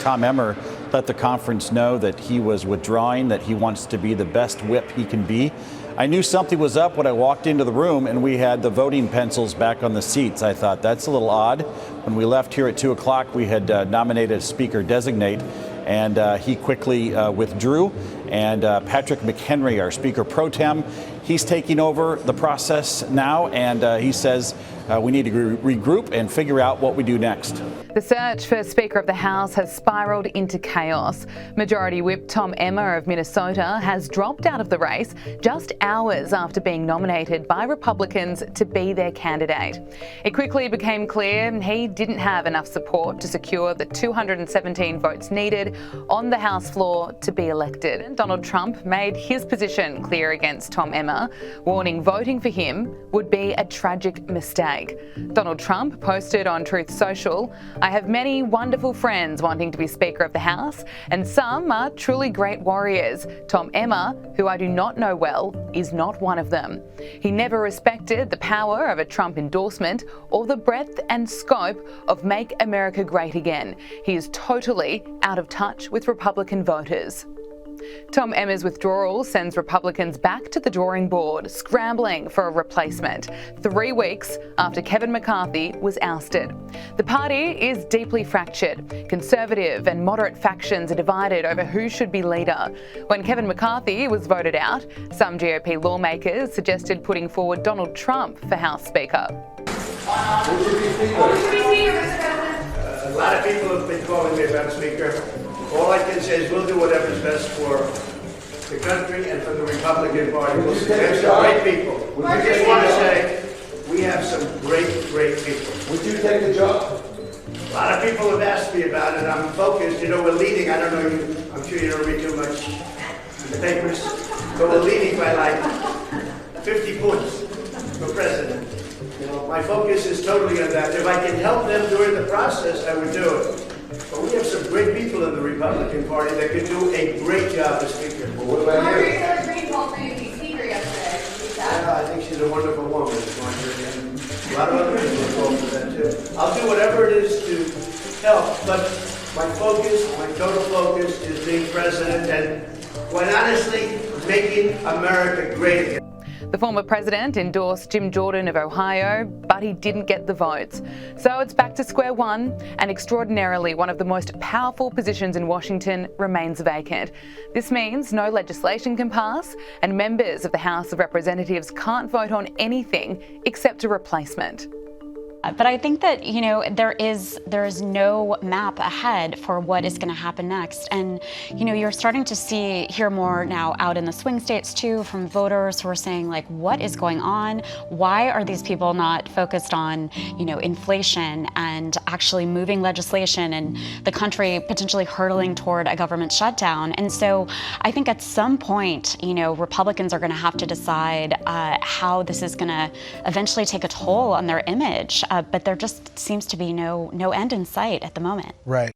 Tom Emmer let the conference know that he was withdrawing, that he wants to be the best whip he can be. I knew something was up when I walked into the room and we had the voting pencils back on the seats. I thought that's a little odd. When we left here at 2 o'clock, we had nominated a speaker designate, and he quickly withdrew. And Patrick McHenry, our Speaker Pro Tem, he's taking over the process now, and he says we need to regroup and figure out what we do next. The search for Speaker of the House has spiralled into chaos. Majority Whip Tom Emmer of Minnesota has dropped out of the race just hours after being nominated by Republicans to be their candidate. It quickly became clear he didn't have enough support to secure the 217 votes needed on the House floor to be elected. Donald Trump made his position clear against Tom Emmer, warning voting for him would be a tragic mistake. Donald Trump posted on Truth Social, "I have many wonderful friends wanting to be Speaker of the House, and some are truly great warriors. Tom Emmer, who I do not know well, is not one of them. He never respected the power of a Trump endorsement or the breadth and scope of Make America Great Again. He is totally out of touch with Republican voters." Tom Emmer's withdrawal sends Republicans back to the drawing board, scrambling for a replacement, 3 weeks after Kevin McCarthy was ousted. The party is deeply fractured. Conservative and moderate factions are divided over who should be leader. When Kevin McCarthy was voted out, some GOP lawmakers suggested putting forward Donald Trump for House Speaker. A lot of people have been calling me about Speaker. All I can say is we'll do whatever's best for the country and for the Republican Party. We have some great people. I just want to say we have some great people. Would you take the job? A lot of people have asked me about it. I'm focused. You know, we're leading. I don't know you. I'm sure you don't read too much in the papers, but we're leading by like 50 points for president. You know, my focus is totally on that. If I can help them during the process, I would do it. But we have some great people in the Republican Party that could do a great job as Speaker. Well, what about Margaret Taylor Greene called for you to be Speaker yesterday. Yeah, I think she's a wonderful woman, Margaret, and a lot of other people are called for that too. I'll do whatever it is to help, but my focus, my total focus is being president and, quite honestly, making America great again. The former president endorsed Jim Jordan of Ohio, but he didn't get the votes. So it's back to square one, and extraordinarily, one of the most powerful positions in Washington remains vacant. This means no legislation can pass, and members of the House of Representatives can't vote on anything except a replacement. But I think that, you know, there is no map ahead for what is going to happen next. And, you know, you're starting to hear more now out in the swing states too from voters who are saying, like, what is going on? Why are these people not focused on, you know, inflation and actually moving legislation and the country potentially hurtling toward a government shutdown? And so I think at some point, you know, Republicans are going to have to decide how this is going to eventually take a toll on their image. But there just seems to be no end in sight at the moment. Right.